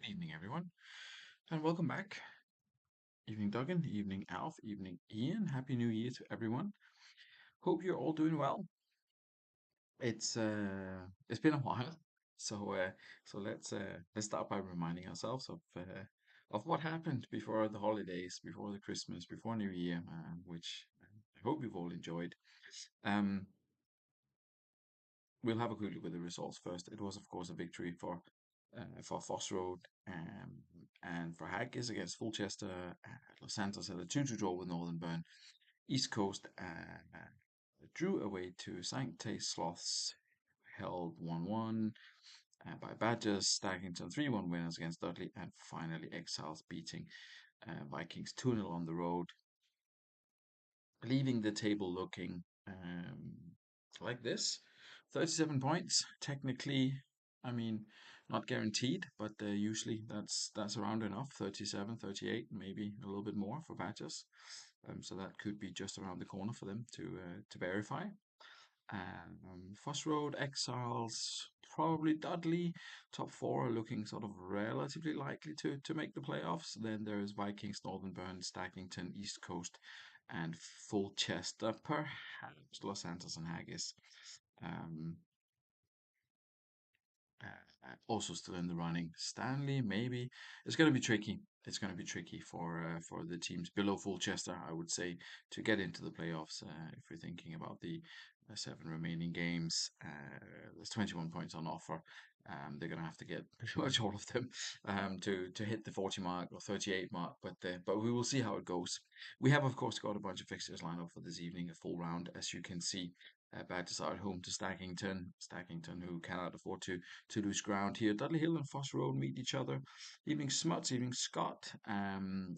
Evening, everyone, and welcome back. Evening, Duggan. Evening, Alf. Evening, Ian. Happy New Year to everyone. Hope you're all doing well. It's been a while, so let's start by reminding ourselves of what happened before the holidays, before the Christmas, before New Year, which I hope you've all enjoyed. Um, we'll have a quick look at the results first. It was, of course, a victory for Foss Road and for Haggis against Fulchester. Los Santos had a 2-2 draw with Northern Burn. East Coast drew away to Sancte Sloths, held 1-1 by Badgers. Stackington 3-1 winners against Dudley, and finally Exiles beating Vikings 2-0 on the road, leaving the table looking like this. 37 points. Technically, I mean, not guaranteed, but usually that's around enough. 37, 38, maybe a little bit more for Badgers. So that could be just around the corner for them to verify. Foss Road, Exiles, probably Dudley. Top four are looking sort of relatively likely to make the playoffs. Then there's Vikings, Northern Burn, Stackington, East Coast, and Fulchester, perhaps Los Santos and Haggis. Um, Also still in the running. Stanley, maybe. It's going to be tricky. It's going to be tricky for the teams below Fulchester, I would say, to get into the playoffs. If we're thinking about the seven remaining games, there's 21 points on offer. They're going to have to get pretty much all of them to hit the 40 mark or 38 mark. But we will see how it goes. We have, of course, got a bunch of fixtures lined up for this evening, a full round, as you can see. Badgers are at home to Stackington. Stackington, who cannot afford to lose ground here. Dudley Hill and Foss Road meet each other. Evening Smuts, evening Scott.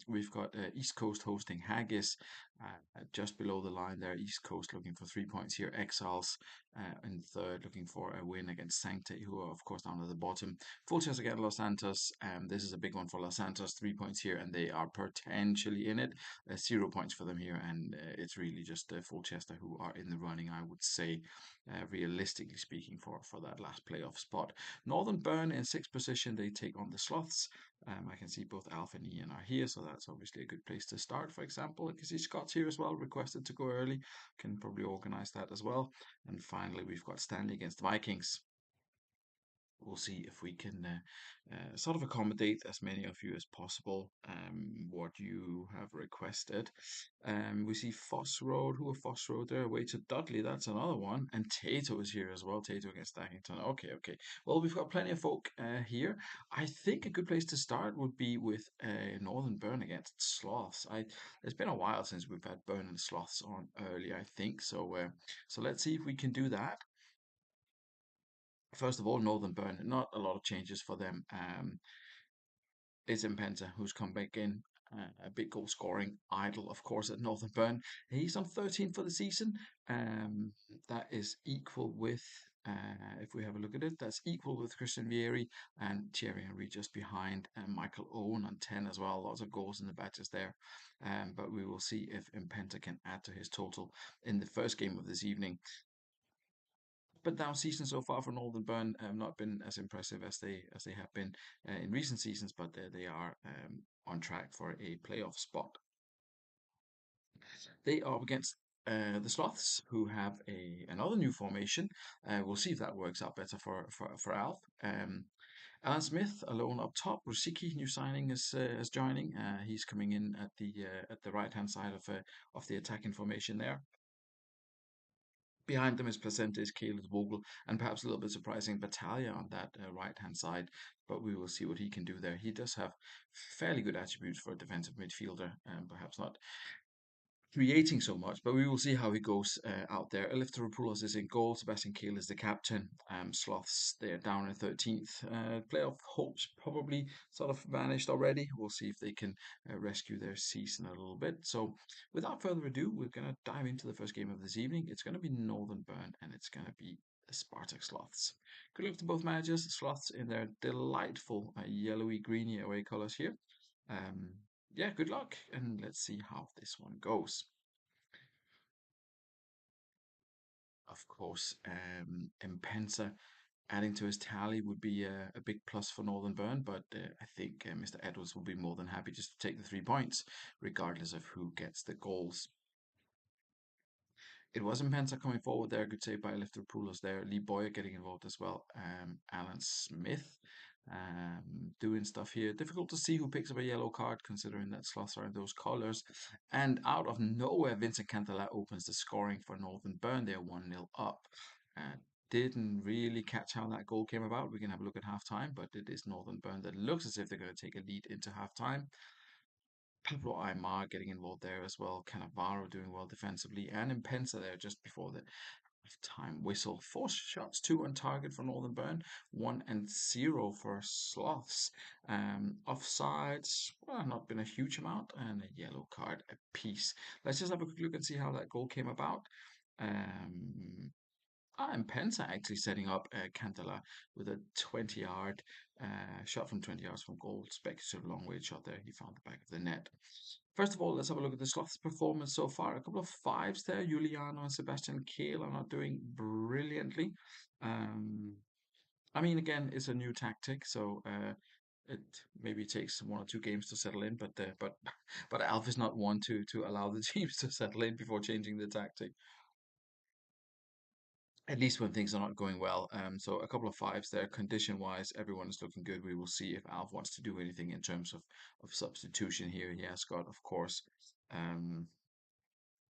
We've got East Coast hosting Haggis. Just below the line there, East Coast looking for 3 points here. Exiles in third, looking for a win against Sancte, who are, of course, down at the bottom. Fulchester against Los Santos. This is a big one for Los Santos. 3 points here, and they are potentially in it. 0 points for them here, and it's really just Fulchester who are in the running, I would say, realistically speaking, for that last playoff spot. Northern Burn in sixth position, they take on the Sloths. I can see both Alf and Ian are here, so that's obviously a good place to start. For example, I can see Scott's here as well, requested to go early. Can probably organise that as well. And finally, we've got Stanley against Vikings. We'll see if we can sort of accommodate as many of you as possible what you have requested. We see Foss Road. Who are Foss Road? They're away to Dudley. That's another one. And Tato is here as well. Tato against Stackington. Okay, okay. Well, we've got plenty of folk here. I think a good place to start would be with Northern Burn against Sloths. It's been a while since we've had Burn and Sloths on early, I think. So let's see if we can do that. First of all, Northern Burn, not a lot of changes for them. It's Impenta who's come back in. A big goal scoring idol, of course, at Northern Burn. He's on 13 for the season. That is equal with, if we have a look at it, that's equal with Christian Vieri and Thierry Henry just behind, and Michael Owen on 10 as well. Lots of goals in the batches there. But we will see if Impenta can add to his total in the first game of this evening. But down season so far for Northern Burn have not been as impressive as they have been in recent seasons, but they are on track for a playoff spot. They are up against the Sloths, who have another new formation. We'll see if that works out better for Alf. Alan Smith alone up top. Rusicki, new signing, is joining. He's coming in at the right hand side of the attacking formation there. Behind them is Placente's Caleb Vogel, and perhaps a little bit surprising Battaglia on that right-hand side, but we will see what he can do there. He does have fairly good attributes for a defensive midfielder, and perhaps not creating so much, but we will see how he goes out there. Eleftheropoulos is in goal. Sebastian Kehl is the captain. Sloths, they're down in 13th. Playoff hopes probably sort of vanished already. We'll see if they can rescue their season a little bit. So, without further ado, we're going to dive into the first game of this evening. It's going to be Northern Burn, and it's going to be the Spartak Sloths. Good luck to both managers. Sloths in their delightful yellowy greeny away colours here. Um, yeah, good luck, and let's see how this one goes. Of course, Impensa adding to his tally would be a big plus for Northern Burn, but I think Mr. Edwards will be more than happy just to take the 3 points, regardless of who gets the goals. It wasn't Pensa coming forward there. Good save by Pulos there. Lee Boyer getting involved as well. Alan Smith doing stuff here. Difficult to see who picks up a yellow card considering that slots are in those colours. And out of nowhere, Vincent Cantala opens the scoring for Northern Burn. They're 1-0 up. Uh, didn't really catch how that goal came about. We can have a look at half time, but it is Northern Burn that looks as if they're going to take a lead into half time. Pablo Aymar getting involved there as well. Cannavaro doing well defensively. And Impensa there just before the time whistle. 4 shots, 2 on target for Northern Burn, 1-0 for Sloths. Offsides, well, not been a huge amount, and a yellow card apiece. Let's just have a quick look and see how that goal came about. And Pensa actually setting up Cantala with a 20-yard shot from 20 yards from goal. Speculative long range shot there. He found the back of the net. First of all, let's have a look at the Sloth's performance so far. A couple of fives there. Juliano and Sebastian Kehl are not doing brilliantly. Um, I mean, again, it's a new tactic, so it maybe takes 1 or 2 games to settle in. But Alf is not one to allow the teams to settle in before changing the tactic, at least when things are not going well. So a couple of fives there. Condition wise, everyone is looking good. We will see if Alf wants to do anything in terms of substitution here. He has got, of course, um,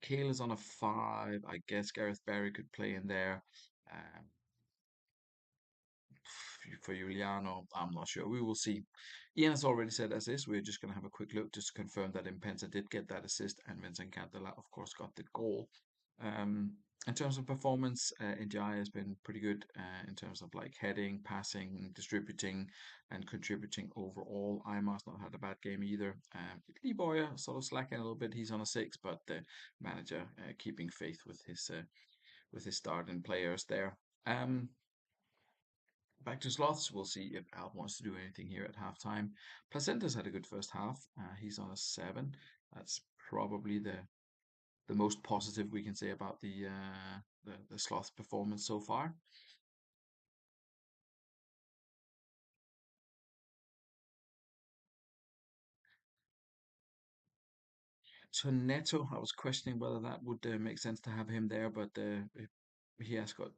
Kale is on a 5. I guess Gareth Barry could play in there. Um, for Juliano, I'm not sure. We will see. Ian has already said as is. We're just going to have a quick look just to confirm that Impensa did get that assist and Vincent Cantala, of course, got the goal. Um, in terms of performance, Ndiaye has been pretty good in terms of like heading, passing, distributing, and contributing overall. Aymar's not had a bad game either. Lee Boyer sort of slacking a little bit. He's on a 6, but the manager keeping faith with his starting players there. Um, Back to Sloths. We'll see if Al wants to do anything here at halftime. Placenta's had a good first half. He's on a 7. That's probably the most positive we can say about the Sloths performance so far. So Neto, I was questioning whether that would make sense to have him there, but he has got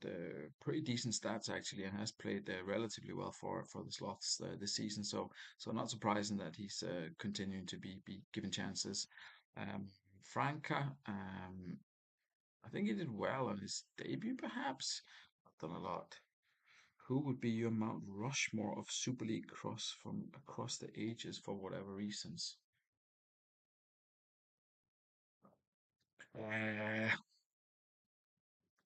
pretty decent stats actually, and has played relatively well for the Sloths this season. So not surprising that he's continuing to be given chances. Um, Franca, I think he did well on his debut, perhaps. Not done a lot. Who would be your Mount Rushmore of Super League cross from across the ages for whatever reasons? Uh,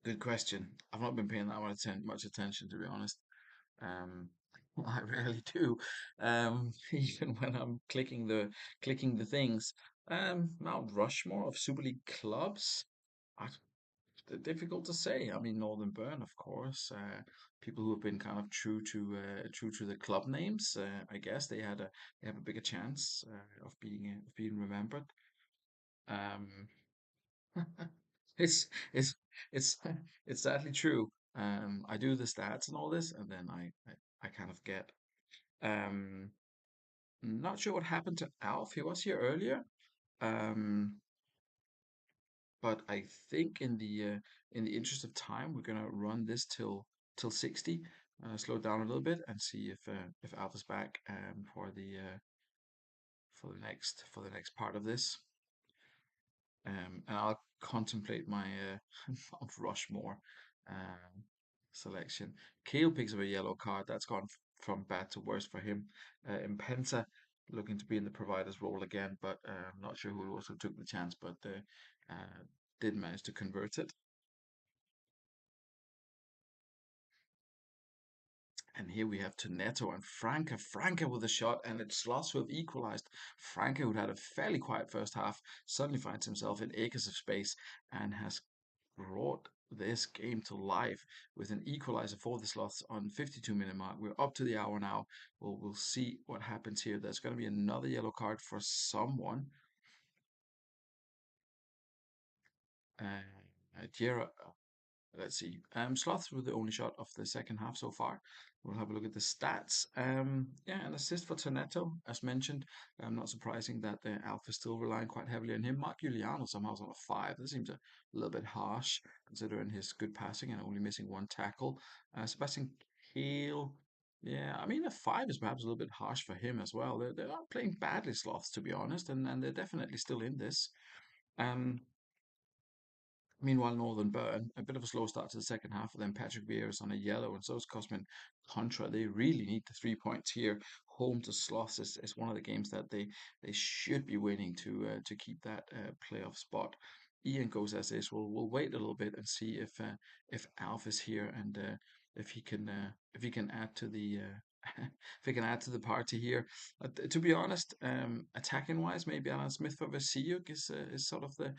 Good question. I've not been paying that much attention, to be honest. Um, I rarely do. Even when I'm clicking the things. Mount Rushmore of Super League clubs. I, difficult to say. I mean, Northern Burn, of course. People who have been kind of true to the club names. I guess they have a bigger chance of being remembered. Um, It's it's it's it's sadly true. I do the stats and all this, and then I kind of get. Um, Not sure what happened to Alf. He was here earlier. Um, but I think in the interest of time, we're gonna run this till 60. Slow down a little bit and see if Alf is back for the next part of this. And I'll contemplate my Mount Rushmore um, selection. Kale picks up a yellow card. That's gone from bad to worse for him. Impensa looking to be in the provider's role again, but I'm not sure who also took the chance, but did manage to convert it. And here we have Toneto and Franca. Franca with a shot, and it's Sloss who have equalized. Franca, who had a fairly quiet first half, suddenly finds himself in acres of space and has brought this game to life with an equalizer for the Sloths on 52-minute mark. We're up to the hour now. We'll see what happens here. There's going to be another yellow card for someone. Uh, Jera, Let's see. Sloths were the only shot of the second half so far. We'll have a look at the stats. Yeah, an assist for Toneto, as mentioned. Not surprising that Alpha is still relying quite heavily on him. Mark Giuliano somehow is on a five. That seems a little bit harsh considering his good passing and only missing one tackle. Sebastian Kehl, yeah, I mean a five is perhaps a little bit harsh for him as well. They're not playing badly, Sloths, to be honest, and they're definitely still in this. Um, Meanwhile, Northern Burn, a bit of a slow start to the second half, and then Patrick Vieira's on a yellow, and so is Cosmin Contra. They really need the 3 points here. Home to Sloss is one of the games that they should be winning to keep that playoff spot. Ian goes as is. We'll wait a little bit and see if Alf is here and if he can add to the if he can add to the party here. To be honest, attacking wise, maybe Alan Smith for Vasiliuk is sort of the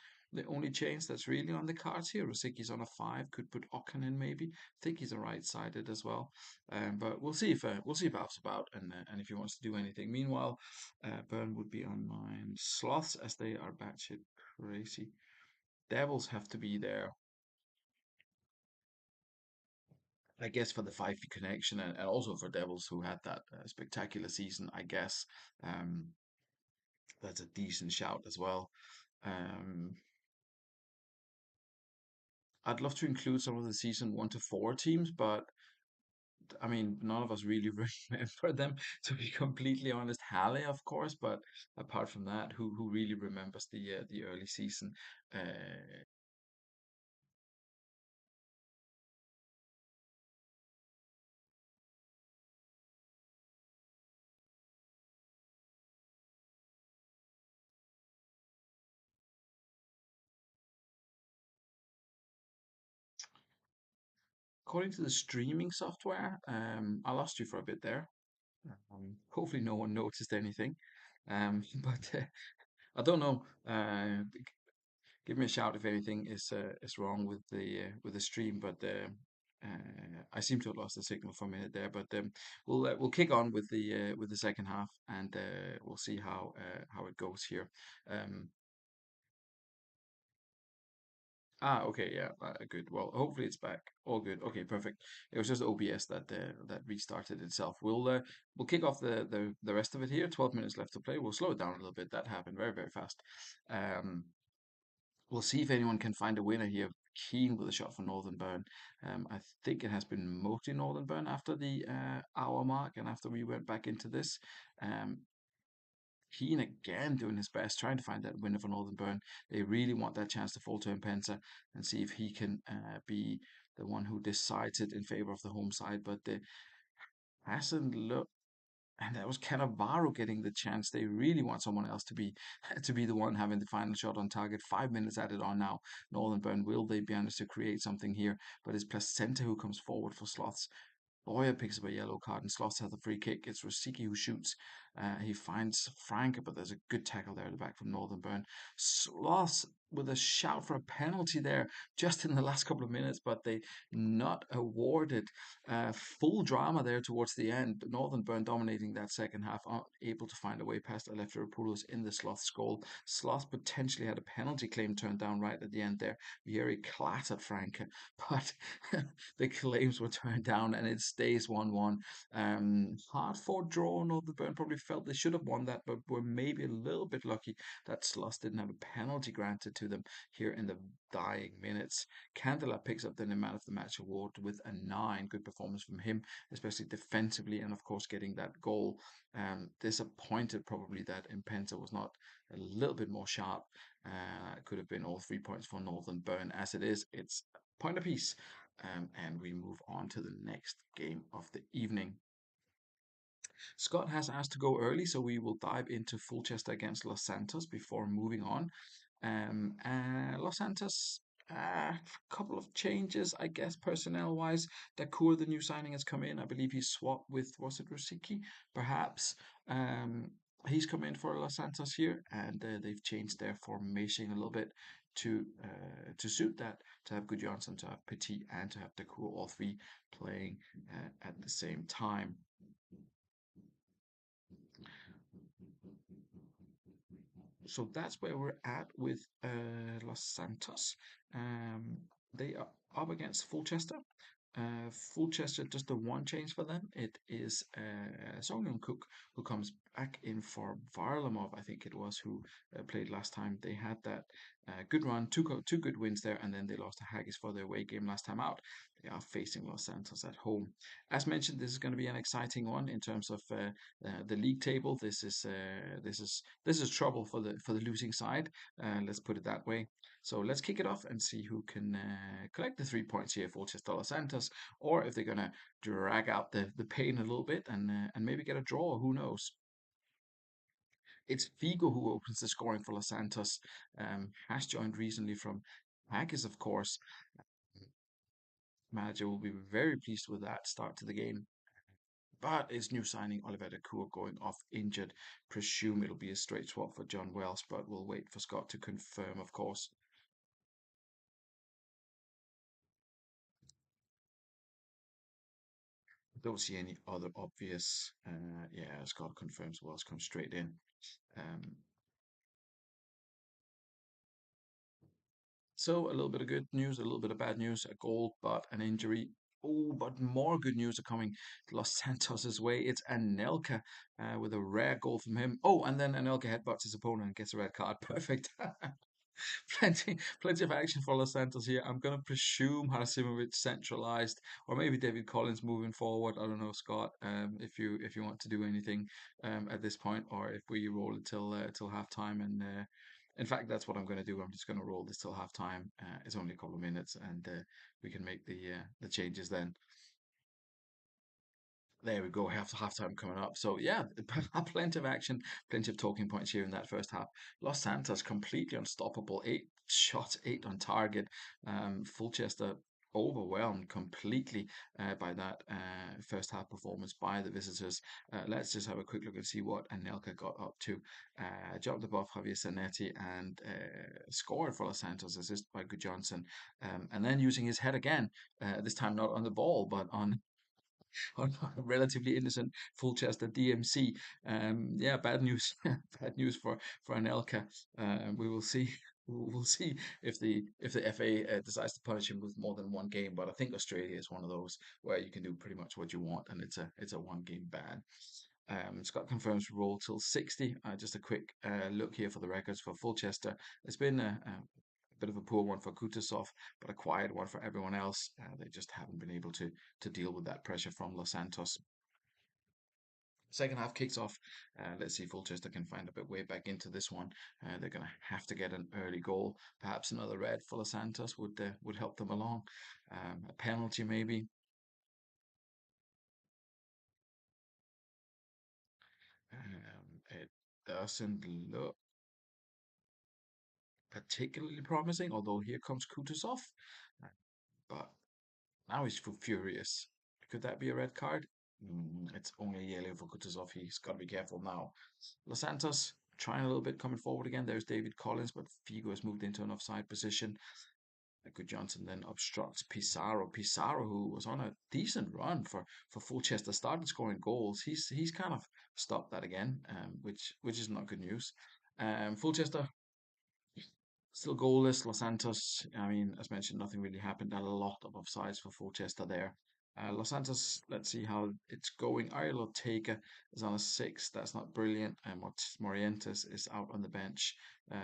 only change that's really on the cards here. Rosiki's on a five, could put Okan in maybe. I think he's a right-sided as well. But we'll see if Alf's about and if he wants to do anything. Meanwhile, Burn would be on mine. Sloths as they are batshit crazy. Devils have to be there, I guess, for the 5 connection and also for Devils who had that spectacular season. I guess that's a decent shout as well. Um, I'd love to include some of the season 1 to 4 teams, but I mean, none of us really remember them, to be completely honest. Halle, of course, but apart from that, who really remembers the early season? Uh, According to the streaming software, I lost you for a bit there. Hopefully, no one noticed anything. But I don't know. Give me a shout if anything is wrong with the stream. But I seem to have lost the signal for a minute there. But we'll kick on with the second half, and we'll see how it goes here. Um, okay, yeah, good. Well, hopefully it's back. All good. Okay, perfect. It was just OBS that restarted itself. We'll kick off the rest of it here. 12 minutes left to play. We'll slow it down a little bit. That happened very fast. Um, We'll see if anyone can find a winner here. Keen with a shot for Northern Burn. I think it has been mostly Northern Burn after the hour mark and after we went back into this. Um, Keen again doing his best, trying to find that winner for Northern Burn. They really want that chance to fall to Impensa and see if he can be the one who decides it in favor of the home side. But hasn't looked and that was Cannavaro getting the chance. They really want someone else to be to be the one having the final shot on target. 5 minutes added on now. Northern Burn, will they be able to create something here? But it's Placenta who comes forward for Sloths. Boyer picks up a yellow card and Sloths has a free kick. It's Rosicki who shoots. He finds Frank, but there's a good tackle there at the back from Northern Burn. Sloths with a shout for a penalty there just in the last couple of minutes, but they not awarded. Full drama there towards the end. Northern Burn dominating that second half, able to find a way past Eleftheropoulos in the Sloth's goal. Sloth potentially had a penalty claim turned down right at the end there. Vieri clattered Frank, but the claims were turned down and it stays 1-1. Hard fought draw. Northern Burn probably felt they should have won that, but were maybe a little bit lucky that Sloss didn't have a penalty granted to them here in the dying minutes. Candela picks up the man of the match award with a 9. Good performance from him, especially defensively, and of course getting that goal. Disappointed probably that Impensa was not a little bit more sharp. Could have been all 3 points for Northern Burn. As it is, it's a point apiece. And we move on to the next game of the evening. Scott has asked to go early, so we will dive into Fulchester against Los Santos before moving on. Los Santos, a couple of changes, I guess, personnel wise. Dakur, the new signing, has come in. I believe he swapped with, was it Rosicky? Perhaps. Um, he's come in for Los Santos here, and they've changed their formation a little bit to suit that. To have Good Johnson, to have Petit, and to have Dakur, all three playing at the same time. So that's where we're at with Los Santos. They are up against Fulchester. Fulchester, just the one change for them. It is Song Young Cook who comes back in for Varlamov, I think it was, who played last time. They had that good run, two good wins there, and then they lost to Haggis for their away game last time out. They are facing Los Santos at home. As mentioned, this is going to be an exciting one in terms of the league table. This is trouble for the losing side. Let's put it that way. So let's kick it off and see who can collect the 3 points here for Chester Los Santos, or if they're gonna drag out the pain a little bit and maybe get a draw. Who knows? It's Figo who opens the scoring for Los Santos. Has joined recently from Haggis, of course. Manager will be very pleased with that start to the game. But it's new signing Oliver Cour going off injured. Presume it'll be a straight swap for John Wells, but we'll wait for Scott to confirm, of course. Don't see any other obvious. Yeah, Scott confirms Wells comes straight in. Um, so a little bit of good news, a little bit of bad news, a goal, but an injury. Oh, but more good news are coming Los Santos' way. It's Anelka with a rare goal from him. Oh, and then Anelka headbutts his opponent and gets a red card. Perfect. Plenty of action for Los Santos here. I'm going to presume Harasimovic centralized, or maybe David Collins moving forward. I don't know, Scott, if you want to do anything at this point, or if we roll it till halftime. And in fact, that's what I'm going to do. I'm just going to roll this till halftime. It's only a couple of minutes, and we can make the changes then. There we go. Halftime coming up. So yeah, plenty of action, plenty of talking points here in that first half. Los Santos completely unstoppable. 8 shots, 8 on target. Fulchester overwhelmed completely by that first half performance by the visitors. Let's just have a quick look and see what Anelka got up to. Jumped above Javier Zanetti and scored for Los Santos, assist by Good Johnson. And then using his head again, this time not on the ball, but on relatively innocent Fulchester DMC. Yeah, bad news. Bad news for Anelka. We will see. We'll see if the FA decides to punish him with more than one game. But I think Australia is one of those where you can do pretty much what you want, and it's a one game ban. Scott confirms roll till 60. Just a quick look here for the records for Fulchester. It's been a bit of a poor one for Kutasov, but a quiet one for everyone else. They just haven't been able to deal with that pressure from Los Santos. Second half kicks off. Let's see if Fulchester can find a bit way back into this one. They're going to have to get an early goal. Perhaps another red for Los Santos would help them along. A penalty maybe. It doesn't look particularly promising, although here comes Kutasov. Uh, But now he's furious. Could that be a red card? It's only a yellow for Kutuzov. He's got to be careful now. Los Santos trying a little bit coming forward again. There's David Collins, but Figo has moved into an offside position. Good Johnson then obstructs Pizarro. Pizarro, who was on a decent run for Fulchester, started scoring goals. He's kind of stopped that again, which is not good news. Fulchester still goalless. Los Santos, I mean, as mentioned, nothing really happened. A lot of offsides for Forchester there. Los Santos, let's see how it's going. Ariel Ortega is on a 6. That's not brilliant. And Morientes is out on the bench.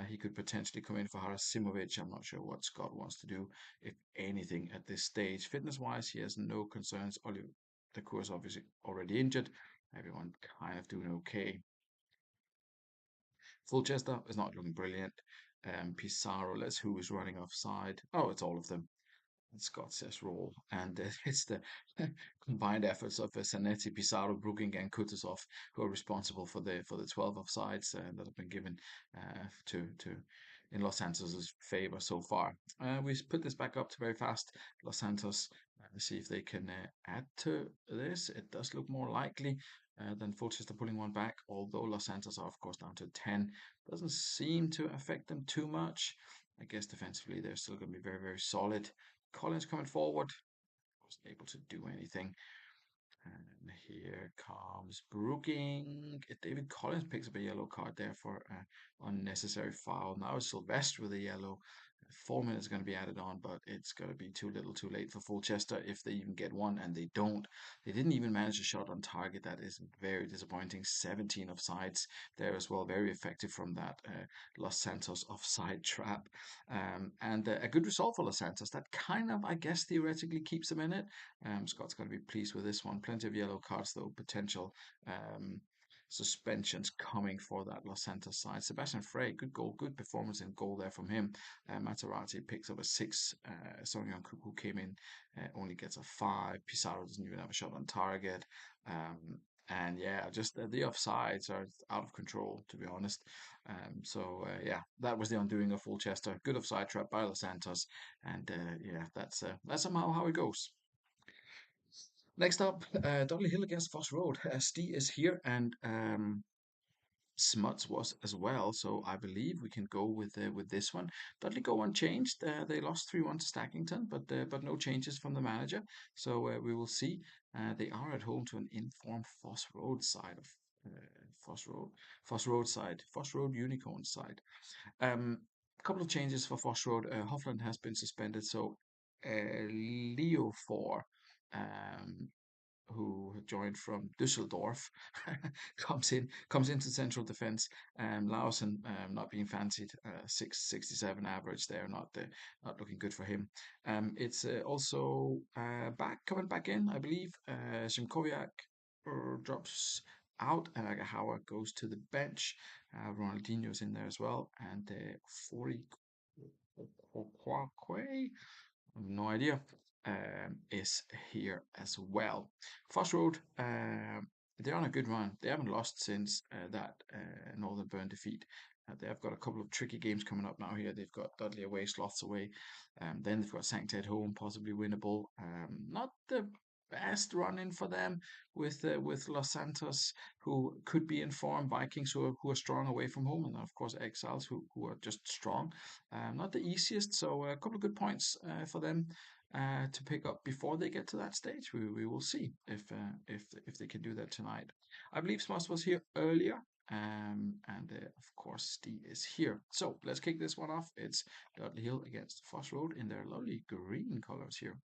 He could potentially come in for Harasimovic. I'm not sure what Scott wants to do, if anything, at this stage. Fitness wise, he has no concerns. Oliver the course obviously already injured. Everyone kind of doing okay. Fulchester is not looking brilliant. Pizarro, let's who is running offside. Oh, it's all of them. Scott says roll, and it's the combined efforts of Zanetti, Pizarro, Brooking, and Kutuzov who are responsible for the 12 offsides that have been given to in Los Santos' favor so far. We put this back up to very fast. Los Santos, see if they can add to this. It does look more likely than Fulchester pulling one back, although Los Santos are of course down to 10. Doesn't seem to affect them too much. I guess defensively they're still going to be very, very solid. Collins coming forward, wasn't able to do anything. And here comes Brooking. David Collins picks up a yellow card there for unnecessary foul. Now it's Sylvester with a yellow. 4 minutes are going to be added on, but it's going to be too little too late for Fulchester if they even get one, and they don't. They didn't even manage a shot on target. That is very disappointing. 17 offsides there as well. Very effective from that Los Santos offside trap. And a good result for Los Santos. That kind of, I guess, theoretically keeps them in it. Scott's going to be pleased with this one. Plenty of yellow cards, though, potential. Um, Suspensions coming for that Los Santos side. Sebastian Frey, good goal, good performance in goal there from him. Maserati picks up a 6. Son Young-kook, who came in, only gets a 5. Pizarro doesn't even have a shot on target. And yeah, just the offsides are out of control, to be honest. Yeah, that was the undoing of Fulchester. Good offside trap by Los Santos, and yeah, that's somehow how it goes. Next up, Dudley Hill against Foss Road. Stee is here, and Smuts was as well, so I believe we can go with this one. Dudley go unchanged. They lost 3-1 to Stackington, but no changes from the manager. So we will see. They are at home to an informed Foss Road side of Foss Road, Foss Road side, Foss Road Unicorn side. A couple of changes for Foss Road. Hovland has been suspended, so Leo 4. Um, who had joined from Düsseldorf, comes into central defence. Lawson not being fancied, 667 average there, not looking good for him. It's also coming back in, I believe. Szymkowiak drops out, and Agahawa goes to the bench. Ronaldinho's in there as well, and Fori Kwakwe, no idea, is here as well. Foss Road, they're on a good run. They haven't lost since that Northern Burn defeat. They have got a couple of tricky games coming up now here. They've got Dudley away, Sloths away. Then they've got Sancted home, possibly winnable. Not the best run in for them with Los Santos, who could be in form, Vikings who are strong away from home, and of course Exiles who are just strong. Not the easiest, so a couple of good points for them to pick up before they get to that stage. We will see if they can do that tonight. I believe Smuts was here earlier. And of course, Steve is here. So let's kick this one off. It's Dudley Hill against Foss Road in their lovely green colors here.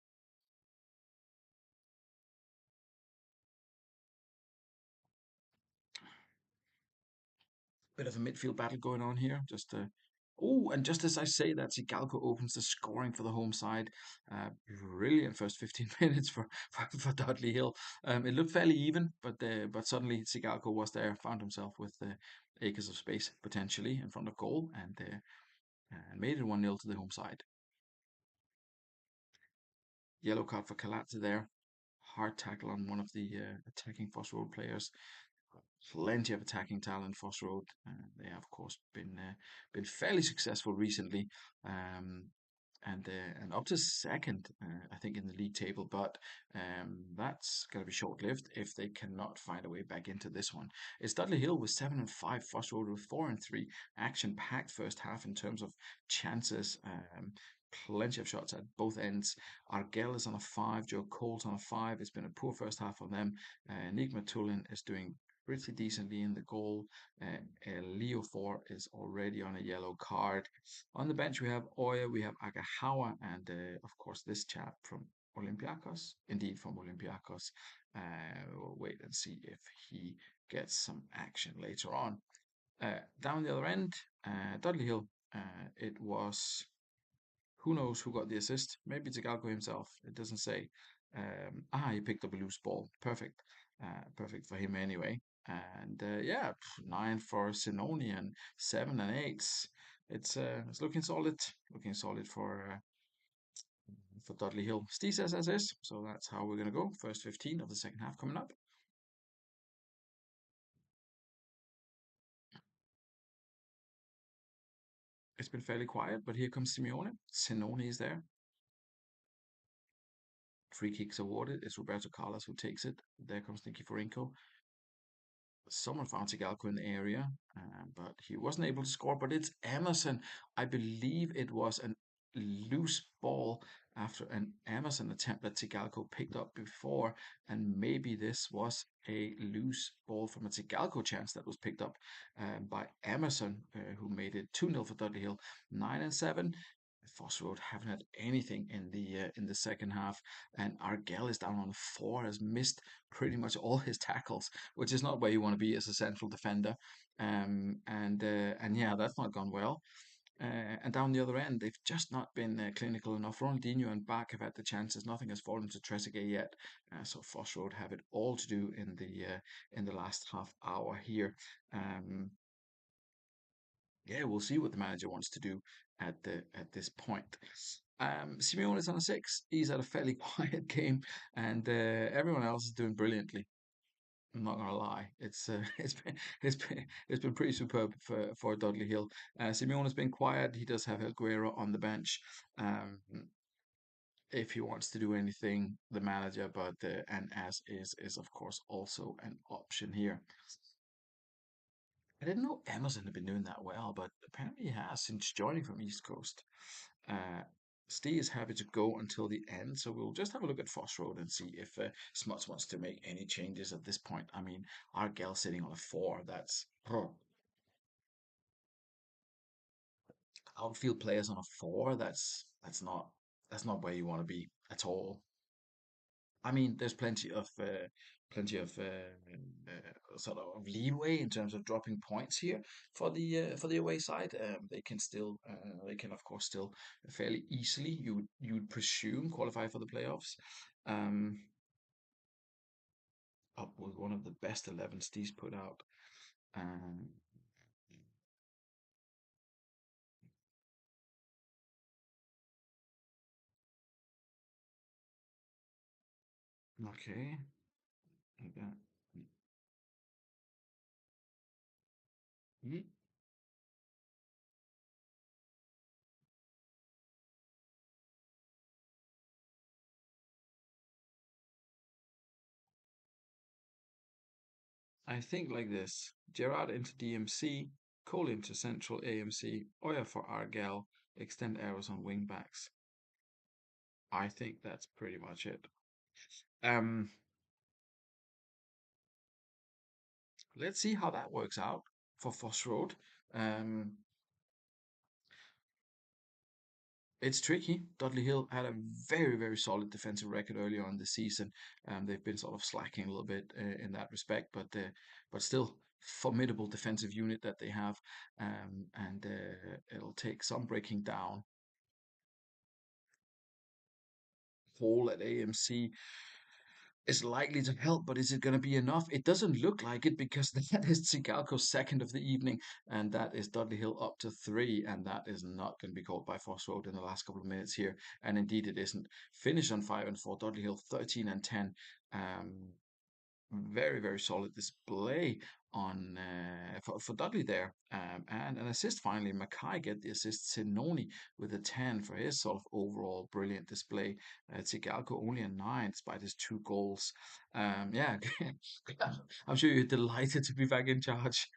Bit of a midfield battle going on here. And just as I say that, Sigalko opens the scoring for the home side. Brilliant first 15 minutes for Dudley Hill. It looked fairly even, but suddenly Sigalko was there, found himself with acres of space potentially in front of goal, and made it 1-0 to the home side. Yellow card for Kalatza there. Hard tackle on one of the attacking Foss Road players. Plenty of attacking talent, Foss Road. They have, of course, been fairly successful recently, um, and up to second, I think, in the league table. But that's going to be short lived if they cannot find a way back into this one. It's Dudley Hill with 7-5, Foss Road with 4-3. Action packed first half in terms of chances. Plenty of shots at both ends. Argel is on a 5. Joe Cole's on a 5. It's been a poor first half for them. Nick Matulin is doing pretty decently in the goal. Leo 4 is already on a yellow card. On the bench, we have Oya, we have Agahawa, and of course, this chap from Olympiacos. Indeed, from Olympiacos. We'll wait and see if he gets some action later on. Down the other end, Dudley Hill. It was who knows who got the assist? Maybe it's Galco himself. It doesn't say. He picked up a loose ball. Perfect. Perfect for him anyway. And yeah, 9 for Sinoni and 7 and 8. It's looking solid. Looking solid for Dudley Hill. Steve says as is. So that's how we're gonna go. First 15 of the second half coming up. It's been fairly quiet, but here comes Simeone. Sinoni is there. Free kicks awarded. It's Roberto Carlos who takes it. There comes Nicky Forinko. Someone found Sigalko in the area, but he wasn't able to score. But it's Emerson. I believe it was a loose ball after an Emerson attempt that Sigalko picked up before, and maybe this was a loose ball from a Sigalko chance that was picked up by Emerson, who made it 2-0 for Dudley Hill. 9 and 7. Foss Road haven't had anything in the second half, and Argel is down on 4, has missed pretty much all his tackles, which is not where you want to be as a central defender. And yeah, that's not gone well. And down the other end, they've just not been clinical enough. Ronaldinho and Bach have had the chances. Nothing has fallen to Trezeguet yet. So Foss Road have it all to do in the last half hour here. Um, yeah, we'll see what the manager wants to do at this point. Simeone is on a 6. He's had a fairly quiet game, and everyone else is doing brilliantly. I'm not gonna lie, it's been pretty superb for Dudley Hill. Simeone has been quiet. He does have Aguero on the bench. Um, if he wants to do anything, the manager, but and as is of course also an option here. I didn't know Emerson had been doing that well, but apparently he has since joining from East Coast. Uh, Steve is happy to go until the end, so we'll just have a look at Foss Road and see if Smuts wants to make any changes at this point. I mean, Argel sitting on a 4, that's outfield players on a 4. That's not where you want to be at all. I mean, there's plenty of sort of leeway in terms of dropping points here for the away side. They can of course still fairly easily you would presume qualify for the playoffs. Um, Up with one of the best 11s Steve's put out. Um, okay, like that. Mhm. I think like this: Gerard into DMC, Cole into Central AMC, Oya for Argel, extend arrows on wing backs. I think that's pretty much it. Um, let's see how that works out for Foss Road. Um, it's tricky. Dudley Hill had a very solid defensive record earlier on the season. They've been sort of slacking a little bit in that respect, but still formidable defensive unit that they have. And it'll take some breaking down. Hole at AMC is likely to help, but is it going to be enough? It doesn't look like it because that is Tsigalco's second of the evening, and that is Dudley Hill up to 3, and that is not going to be called by Foss Road in the last couple of minutes here, and indeed it isn't. Finish on 5 and 4, Dudley Hill 13 and 10. Um, very solid display on for Dudley there. And an assist finally. Mackay get the assist. Sinoni with a 10 for his sort of overall brilliant display. Tsigalco only a 9 despite his 2 goals. Yeah, I'm sure you're delighted to be back in charge.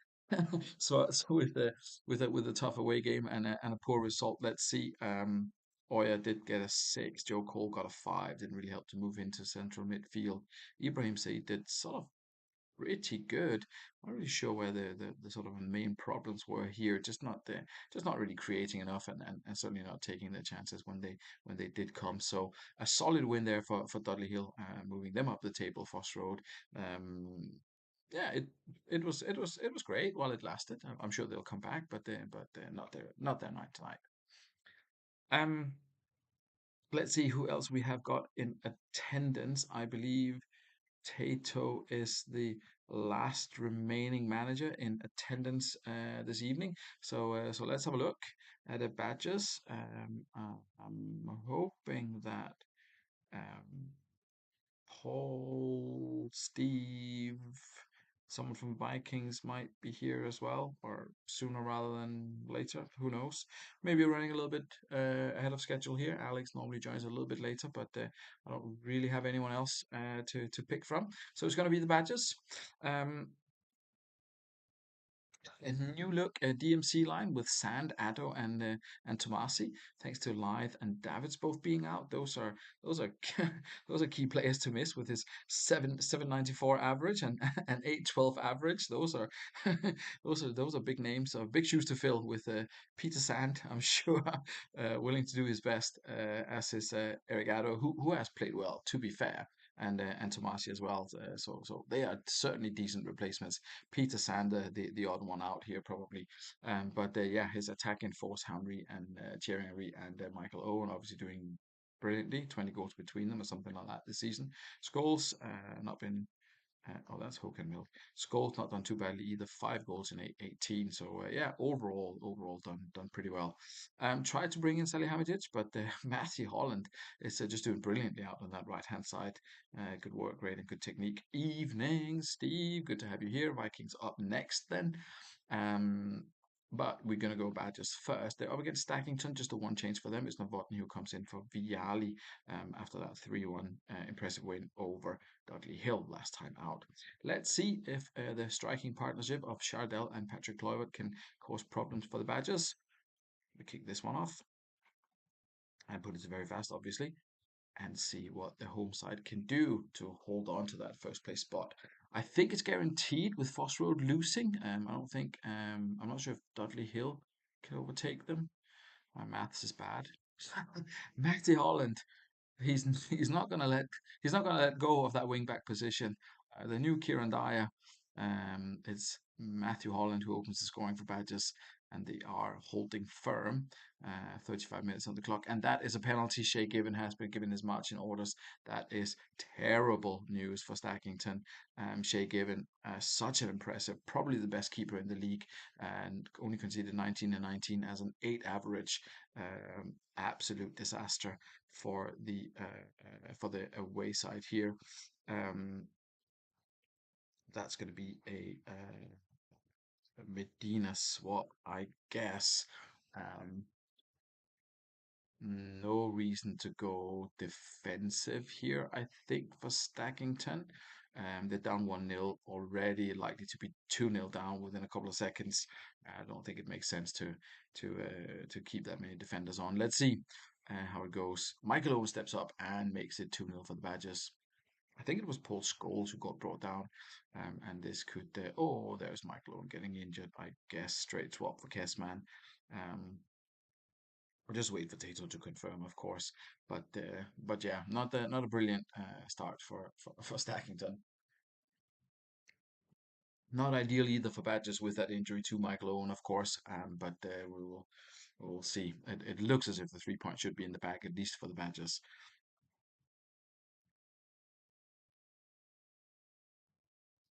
So with a tough away game and a poor result, let's see. Oya did get a 6. Joe Cole got a 5. Didn't really help to move into central midfield. Ibrahim Said did sort of pretty good. I'm not really sure where the sort of main problems were here. Just not really creating enough and certainly not taking their chances when they did come. So a solid win there for Dudley Hill, moving them up the table. Foss Road. Um, yeah, it was great while it lasted. I'm sure they'll come back, but not their night tonight. Um, let's see who else we have got in attendance. I believe Tato is the last remaining manager in attendance this evening. So let's have a look at the badges. I'm hoping that um, Paul, Steve, someone from Vikings might be here as well, or sooner rather than later. Who knows? Maybe running a little bit ahead of schedule here. Alex normally joins a little bit later, but I don't really have anyone else to pick from. So it's going to be the badges. Um, A new look DMC line with Sand, Addo, and Tomasi, thanks to Lythe and Davids both being out. Those are those are key players to miss with his 794 average and and 812 average. Those are those are big names, big shoes to fill with Peter Sand. I'm sure willing to do his best, as is Eric Addo, who has played well, to be fair, and Tomasi as well. So they are certainly decent replacements. Peter Sander, the odd one out here probably. But yeah, his attacking force, Henry and Thierry Henry and Michael Owen, obviously doing brilliantly. 20 goals between them or something like that this season. Scholes, not been oh, that's Hook and Milk. Scholes not done too badly either. 5 goals in 18. So yeah, overall done pretty well. Tried to bring in Salihamidzic, but Matthew Holland is just doing brilliantly out on that right hand side. Good work rate and good technique. Evening, Steve. Good to have you here. Vikings up next then. Um, but we're going to go Badgers first. They're up against Stackington. Just a one change for them. It's Novotny who comes in for Viali after that 3-1 impressive win over Dudley Hill last time out. Let's see if the striking partnership of Shardell and Patrick Kluivert can cause problems for the Badgers. We kick this one off and put it very fast, obviously, and see what the home side can do to hold on to that first place spot. I think it's guaranteed with Foss Road losing. I don't think. I'm not sure if Dudley Hill can overtake them. My maths is bad. Matty Holland, he's he's not gonna let he's not gonna let go of that wing back position. The new Kieran Dyer, it's Matthew Holland who opens the scoring for Badgers, and they are holding firm. 35 minutes on the clock, and that is a penalty. Shay Given has been given his marching orders. That is terrible news for Stackington. Shay Given, such an impressive, probably the best keeper in the league, and only conceded 19 and 19 as an 8 average. Absolute disaster for the away side here. Um, that's going to be a Medina swap, I guess. Um, no reason to go defensive here, I think, for Stackington. They're down 1-0 already, likely to be 2-0 down within a couple of seconds. I don't think it makes sense to keep that many defenders on. Let's see how it goes. Michael Owen steps up and makes it 2-0 for the Badgers. I think it was Paul Scholes who got brought down, and this could. Oh, there's Michael Owen getting injured. I guess straight swap for Kessman. Um, I'll just wait for Tato to confirm, of course. But yeah, not a brilliant start for Stackington. Not ideal either for Badgers with that injury to Michael Owen, of course. But we will see. It looks as if the 3 points should be in the bag at least for the Badgers.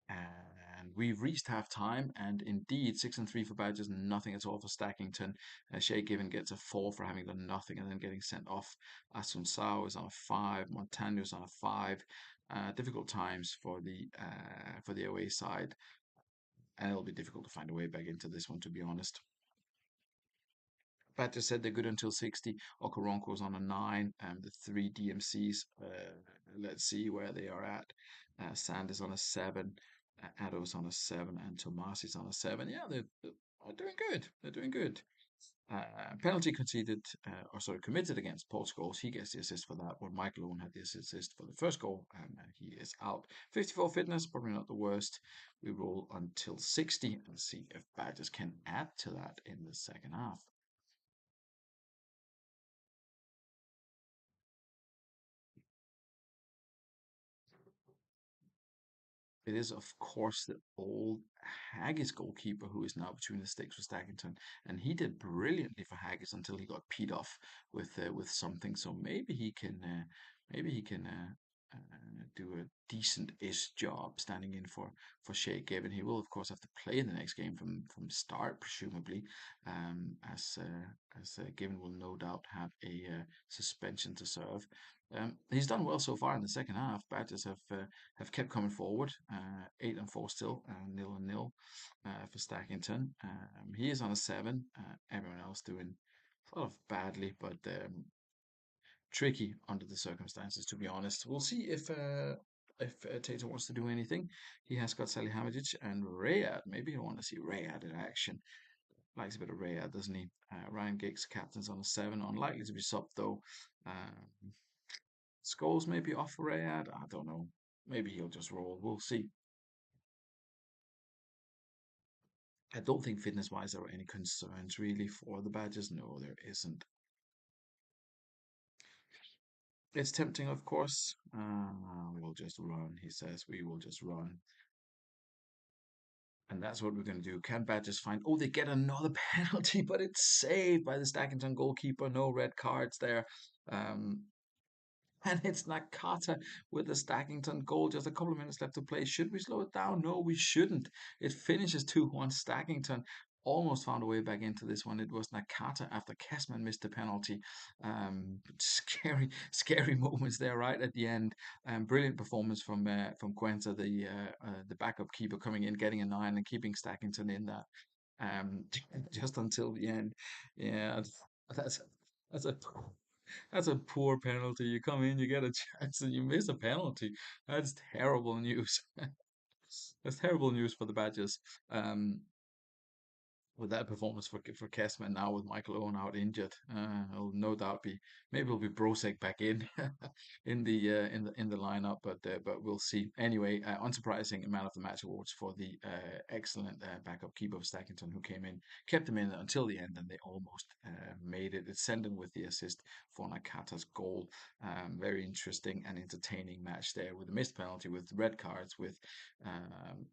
And we've reached half time, and indeed 6-3 for Badgers, nothing at all for Stackington. Shay Given gets a 4 for having done nothing and then getting sent off. Asun Sao is on a 5. Montano is on a 5. Difficult times for the away side, and it'll be difficult to find a way back into this one, to be honest. Badger said they're good until 60. Okoronko's on a 9. The 3 DMCs, let's see where they are at. Sand is on a 7. Addo's on a 7. And Tomasi's on a 7. Yeah, they're doing good. They're doing good. Penalty conceded, or sorry, committed against Paul Scholes. He gets the assist for that. While Michael Owen had the assist for the first goal, and he is out. 54 fitness, probably not the worst. We roll until 60 and see if Badgers can add to that in the second half. It is, of course, the old Haggis goalkeeper who is now between the sticks with Stackington, and he did brilliantly for Haggis until he got peed off with something. So maybe he can do a decent-ish job standing in for Shay Given. He will, of course, have to play the next game from start, presumably, as Given will no doubt have a suspension to serve. He's done well so far in the second half. Badgers have kept coming forward. 8-4 still, 0-0 for Stackington. He is on a 7. Everyone else doing sort of badly, but tricky under the circumstances, to be honest. We'll see if if Tatum wants to do anything. He has got Salihamidzic and Rayad. Maybe you want to see Rayad in action. Likes a bit of Rayad, doesn't he? Ryan Giggs, captain's on a 7. Unlikely to be subbed, though. Scholes maybe off Rayad. I don't know. Maybe he'll just roll. We'll see. I don't think fitness wise there are any concerns really for the badges. No, there isn't. It's tempting, of course. We'll just run, he says. We will just run. And that's what we're going to do. Can badges find? Oh, they get another penalty, but it's saved by the Stackington goalkeeper. No red cards there. Um, And it's Nakata with the Stackington goal. Just a couple of minutes left to play. Should we slow it down? No, we shouldn't. It finishes 2-1. Stackington almost found a way back into this one. It was Nakata after Kessman missed the penalty. Scary, scary moments there right at the end. Brilliant performance from Quenza, the backup keeper, coming in, getting a 9 and keeping Stackington in that. Um, just until the end. Yeah, that's that's a that's a poor penalty. You come in, you get a chance, and you miss a penalty. That's terrible news. That's terrible news for the Badgers. Um, with that performance for Kessman now with Michael Owen out injured, it'll no doubt be maybe it'll be Brosek back in in the lineup, but we'll see. Anyway, unsurprising man of the match awards for the excellent backup keeper of Stackington who came in, kept them in until the end, and they almost made it. It's Sendon with the assist for Nakata's goal. Very interesting and entertaining match there with a missed penalty, with red cards, with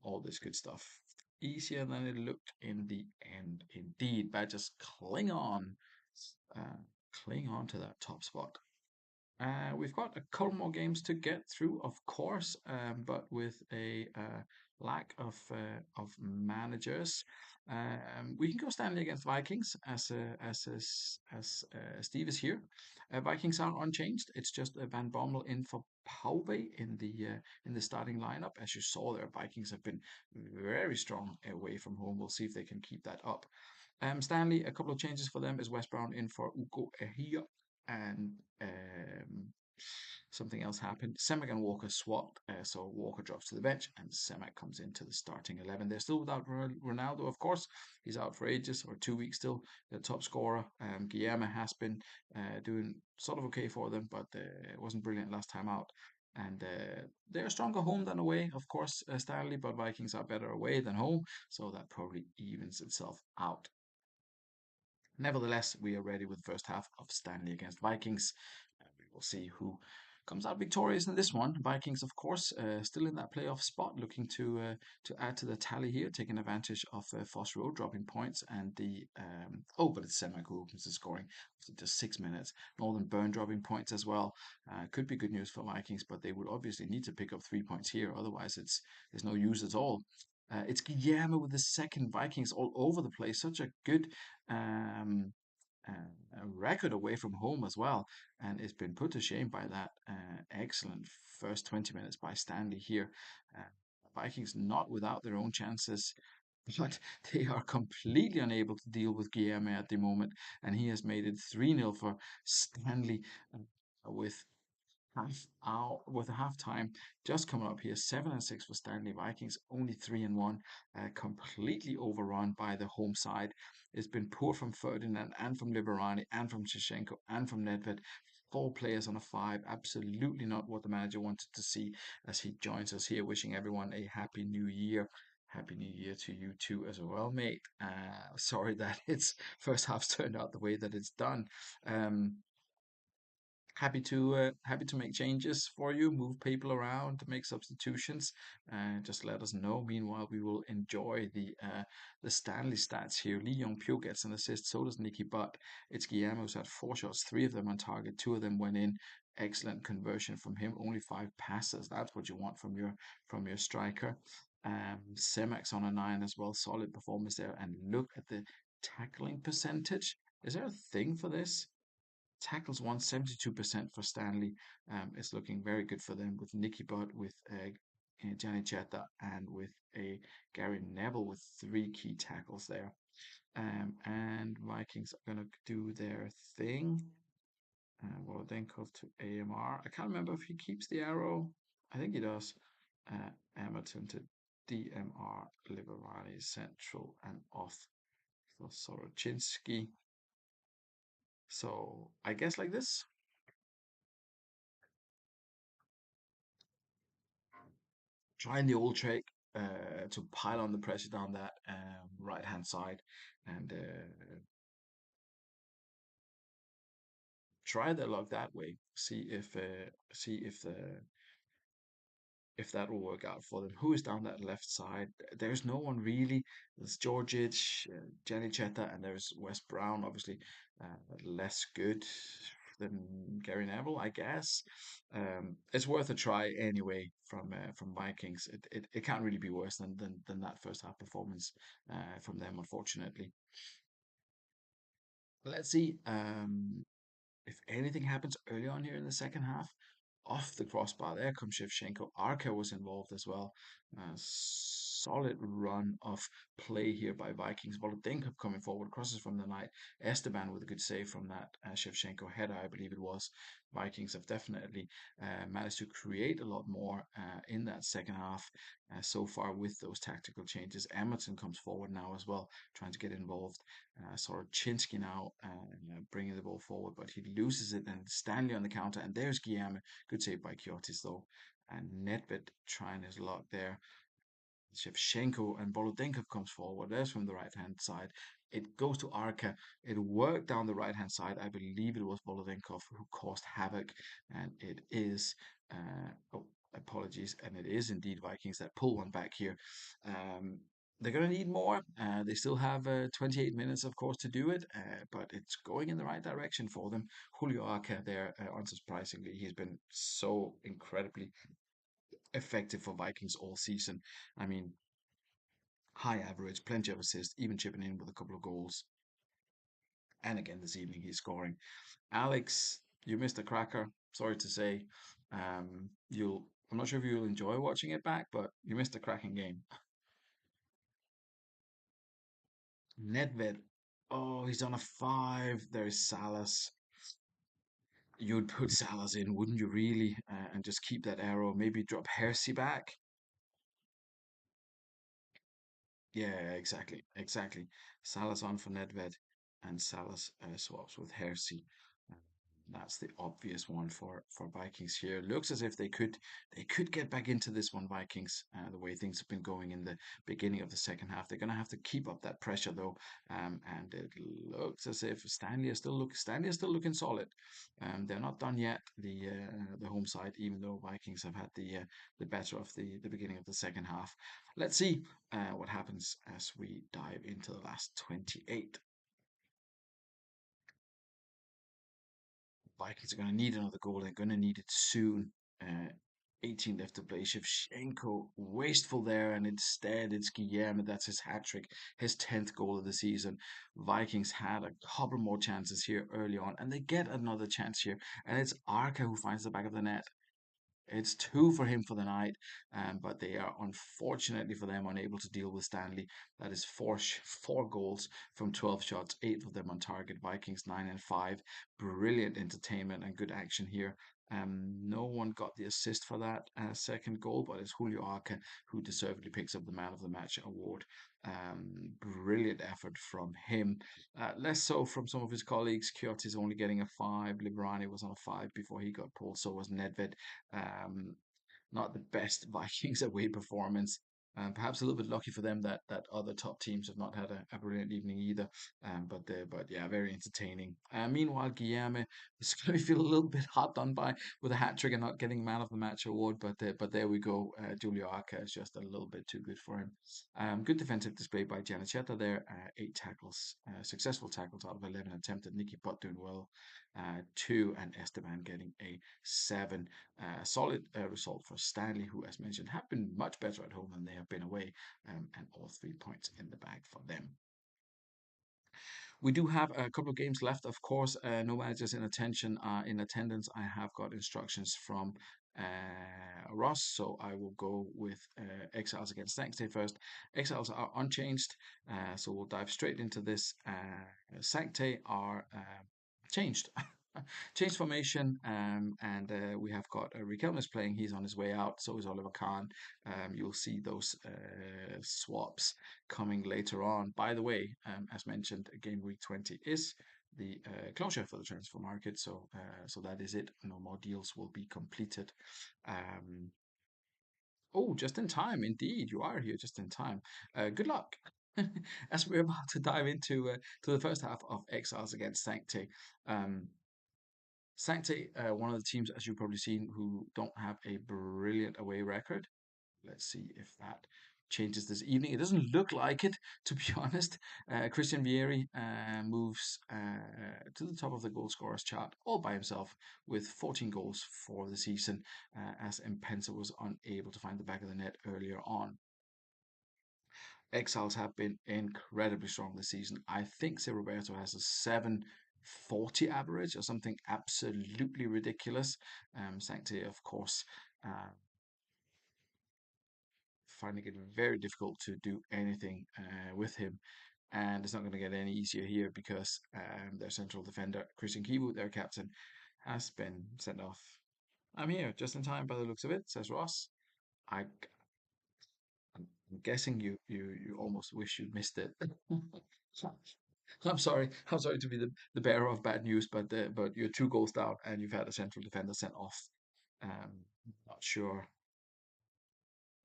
all this good stuff. Easier than it looked in the end. Indeed, Badgers uh, cling on to that top spot. We've got a couple more games to get through, of course, but with a lack of managers, we can go Stanley against Vikings as Steve is here. Vikings are unchanged. It's just Van Bommel in for Pauve in the starting lineup. As you saw there, Vikings have been very strong away from home. We'll see if they can keep that up. Stanley, a couple of changes for them is Wes Brown in for Ugo Ehia and something else happened. Semak and Walker swapped, so Walker drops to the bench and Semak comes into the starting 11. They're still without Ronaldo, of course. He's out for ages, or 2 weeks still. The top scorer, Guillermo, has been doing sort of okay for them, but it wasn't brilliant last time out. And they're stronger home than away, of course, Stanley, but Vikings are better away than home, so that probably evens itself out. Nevertheless, we are ready with the first half of Stanley against Vikings. We will see who comes out victorious in this one. Vikings, of course, still in that playoff spot, looking to add to the tally here, taking advantage of Foss Road dropping points and the but it's Semak who opens the scoring after just 6 minutes. Northern Burn dropping points as well. Could be good news for Vikings, but they would obviously need to pick up 3 points here. Otherwise, there's no use at all. It's Guillermo with the second. Vikings all over the place. Such a good um, record away from home as well, and it's been put to shame by that excellent first 20 minutes by Stanley here. Uh, Vikings not without their own chances, but they are completely unable to deal with Guillermo at the moment, and he has made it 3-0 for Stanley with with a half time just coming up here. 7-6 for Stanley. Vikings only 3-1, completely overrun by the home side. It's been poor from Ferdinand and from Liberani and from Shevchenko and from Nedved. 4 players on a 5. Absolutely not what the manager wanted to see as he joins us here. Wishing everyone a happy new year. Happy New Year to you too as well, mate. Sorry that it's first half's turned out the way that it's done. Um, happy to make changes for you, move people around, make substitutions. Just let us know. Meanwhile, we will enjoy the Stanley stats here. Lee Young Pyo gets an assist, so does Nicky Butt. It's Guillermo who's had 4 shots, 3 of them on target, 2 of them went in. Excellent conversion from him. Only 5 passes. That's what you want from your striker. Semak's on a 9 as well. Solid performance there. And look at the tackling percentage. Is there a thing for this? Tackles won 72% for Stanley. It's looking very good for them with Nicky Butt, with Gianni Chetta, and with a Gary Neville with 3 key tackles there. And Vikings are going to do their thing. We'll then go to AMR. I can't remember if he keeps the arrow. I think he does. Emerton to DMR, Liberani, Central, and off for Soroczynski. So I guess like this, trying the old trick to pile on the pressure down that right hand side and try their luck that way. See if that will work out for them. Who is down that left side? There's no one really. There's Georgic, Jenny Cheta, and there's Wes Brown, obviously less good than Gary Neville, I guess. It's worth a try anyway from Vikings. It can't really be worse than that first half performance from them, unfortunately. Let's see. If anything happens early on here in the second half, off the crossbar, there comes Shevchenko. Arca was involved as well. Solid run of play here by Vikings. Volodenkov coming forward, crosses from the night. Esteban with a good save from that Shevchenko header, I believe it was. Vikings have definitely managed to create a lot more in that second half so far with those tactical changes. Emerson comes forward now as well, trying to get involved. Soroczynski now bringing the ball forward, but he loses it, and Stanley on the counter, and there's Guillaume. Good save by Kiotis though, and Nedved trying his luck there. Shevchenko and Bolodenkov comes forward. There's from the right hand side. It goes to Arca. It worked down the right hand side. I believe it was Bolodenkov who caused havoc, and it is. Oh, apologies, and it is indeed Vikings that pull one back here. Um, they're going to need more. They still have 28 minutes, of course, to do it, but it's going in the right direction for them. Julio Arca there, unsurprisingly, he's been so incredibly effective for Vikings all season. I mean, high average, plenty of assists, even chipping in with a couple of goals. And again this evening he's scoring. Alex, you missed a cracker. Sorry to say. You'll. I'm not sure if you'll enjoy watching it back, but you missed a cracking game. Nedved. Oh, he's on a five. There's Salas. You'd put Salas in, wouldn't you? Really, and just keep that arrow. Maybe drop Hersey back. Yeah, exactly, exactly. Salas on for Nedved, and Salas swaps with Hersey. Uh, That's the obvious one for Vikings here. Looks as if they could get back into this one, Vikings. The way things have been going in the beginning of the second half, they're going to have to keep up that pressure though. And it looks as if Stanley is still looking solid. They're not done yet. The home side, even though Vikings have had the better of the beginning of the second half. Let's see what happens as we dive into the last 28. Vikings are going to need another goal. They're going to need it soon. 18 left to play. Shevchenko wasteful there, and instead it's Guillermo. That's his hat trick, his 10th goal of the season. Vikings had a couple more chances here early on, and they get another chance here, and it's Arca who finds the back of the net. It's two for him for the night, but they are unfortunately for them unable to deal with Stanley. That is four goals from 12 shots, eight of them on target. Vikings 9 and 5. Brilliant entertainment and good action here. No one got the assist for that second goal, but it's Julio Arca who deservedly picks up the Man of the Match award. Brilliant effort from him. Less so from some of his colleagues. Kyotis only getting a 5. Librani was on a 5 before he got pulled. So was Nedved. Um, Not the best Vikings away performance. Perhaps a little bit lucky for them that other top teams have not had a brilliant evening either. But yeah, very entertaining. Meanwhile, Guillaume is going to feel a little bit hot done by with a hat trick and not getting Man of the Match award. But there we go. Julio Arca is just a little bit too good for him. Good defensive display by Janacheta there. 8 tackles, successful tackles out of 11 attempted. Nicky Butt doing well. 2 and Esteban getting a 7. Solid result for Stanley, who, as mentioned, have been much better at home than they have been away, and all 3 points in the bag for them. We do have a couple of games left, of course. No managers in attendance. I have got instructions from Ross, so I will go with Exiles against Sanctay first. Exiles are unchanged, so we'll dive straight into this. Sanctay are changed. Change formation, and we have got Riquelme is playing. He's on his way out. So is Oliver Kahn. You'll see those swaps coming later on. By the way, as mentioned, game week 20 is the closure for the transfer market. So that is it. No more deals will be completed. Um, oh, just in time, indeed. You are here just in time. Good luck. As we're about to dive into to the first half of Exiles against Sancte. Um, Sancte, one of the teams, as you've probably seen, who don't have a brilliant away record. Let's see if that changes this evening. It doesn't look like it, to be honest. Christian Vieri moves to the top of the goal scorers chart all by himself with 14 goals for the season, as Impensa was unable to find the back of the net earlier on. Exiles have been incredibly strong this season. I think Sir Roberto has a 740 average or something absolutely ridiculous. Sancti, of course, uh, finding it very difficult to do anything with him. And it's not going to get any easier here because their central defender, Christian Kivu, their captain, has been sent off. I'm here just in time by the looks of it, says Ross. I, I'm guessing you almost wish you'd missed it. I'm sorry. I'm sorry to be the bearer of bad news, but you're 2 goals down and you've had a central defender sent off. Not sure.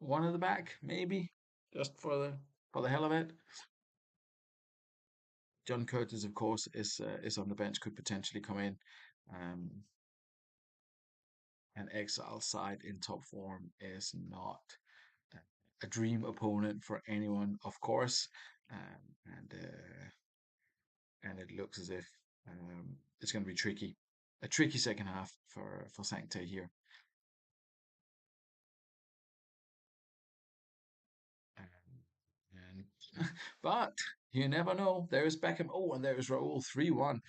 One at the back, maybe, just for the hell of it. John Curtis, of course, is on the bench, could potentially come in. Um, an Exile side in top form is not a dream opponent for anyone, of course, and it looks as if it's going to be tricky, a tricky second half for Sancte here. And but you never know. There is Beckham. Oh, and there is Raul 3-1.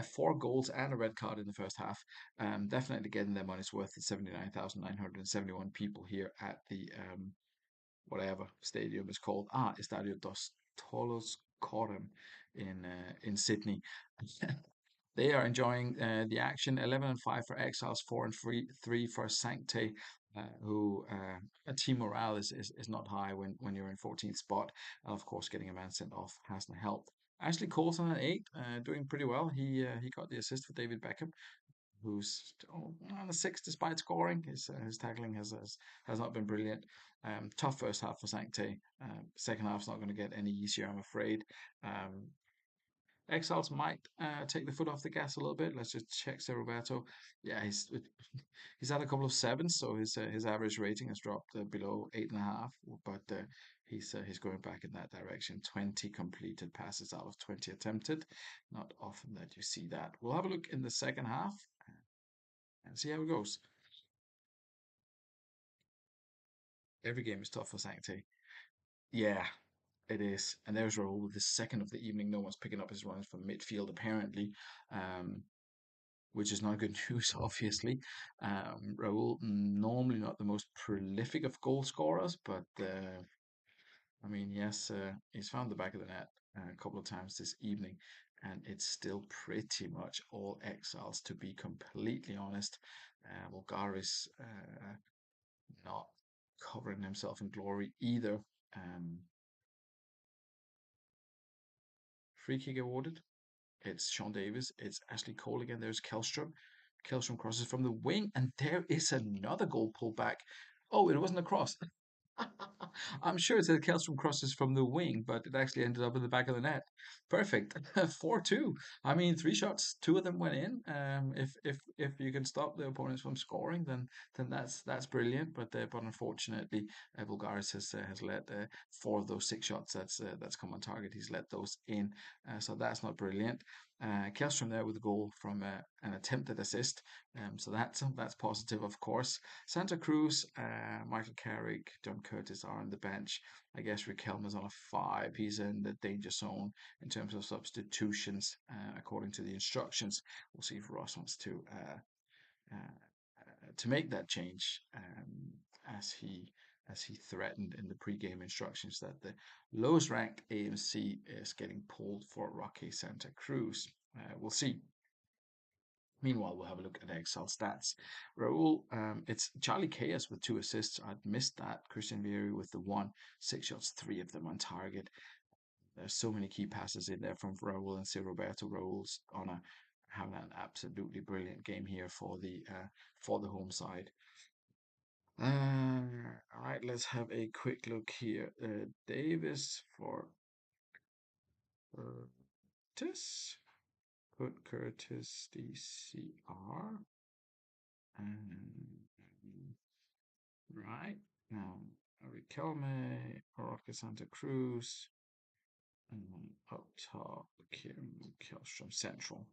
4 goals and a red card in the first half. Definitely getting their money's worth at 79,971 people here at the whatever stadium is called. Estadio dos Tolos Corem in Sydney. They are enjoying the action. 11 and 5 for Exiles, 4 and 3 for Sancte, who team morale is not high when you're in 14th spot. And of course, getting a man sent off hasn't helped. Ashley Cole's on an 8, doing pretty well. He got the assist for David Beckham, who's on a 6 despite scoring. His tackling has not been brilliant. Tough first half for Sancte. Second half's not going to get any easier, I'm afraid. Exiles might take the foot off the gas a little bit. Let's just check Sir Roberto. Yeah, he's had a couple of sevens, so his average rating has dropped below 8.5. But he's going back in that direction. 20 completed passes out of 20 attempted. Not often that you see that. We'll have a look in the second half and see how it goes. Every game is tough for Sancti. Yeah, it is. And there's Raul, the second of the evening. No one's picking up his runs from midfield, apparently. Um, which is not good news, obviously. Raul, normally not the most prolific of goal scorers, but I mean, yes, he's found the back of the net a couple of times this evening, and it's still pretty much all exiles, to be completely honest. Bulgaris not covering himself in glory either. Um, Free kick awarded. It's Sean Davis. It's Ashley Cole again. There's Kelstrom. Kelstrom crosses from the wing, and there is another goal pulled back. Oh, it wasn't a cross. I'm sure it said Kellstrom crosses from the wing, but it actually ended up in the back of the net. Perfect. 4-2. I mean, 3 shots, 2 of them went in. If you can stop the opponents from scoring, then that's brilliant. But unfortunately, Bulgaris has let 4 of those 6 shots that's come on target. He's let those in, so that's not brilliant. Kellstrom there with a goal from an attempted assist. So that's positive, of course. Santa Cruz, Michael Carrick, John Curtis are on the bench. I guess Riquelme is on a 5. He's in the danger zone in terms of substitutions, according to the instructions. We'll see if Ross wants to make that change, as he threatened in the pre-game instructions that the lowest ranked AMC is getting pulled for Roque Santa Cruz. We'll see. Meanwhile, we'll have a look at Excel stats. Raul, it's Charlie Chaos with 2 assists. I'd missed that. Christian Vieri with the one, 6 shots, 3 of them on target. There's so many key passes in there from Raul and say Roberto. Raul's on a having an absolutely brilliant game here for the home side. All right, let's have a quick look here. Davis for Curtis. Put Curtis DCR. Um, right. Riquelme, Roque Santa Cruz, and then up top, Kim Kjellstrom Central.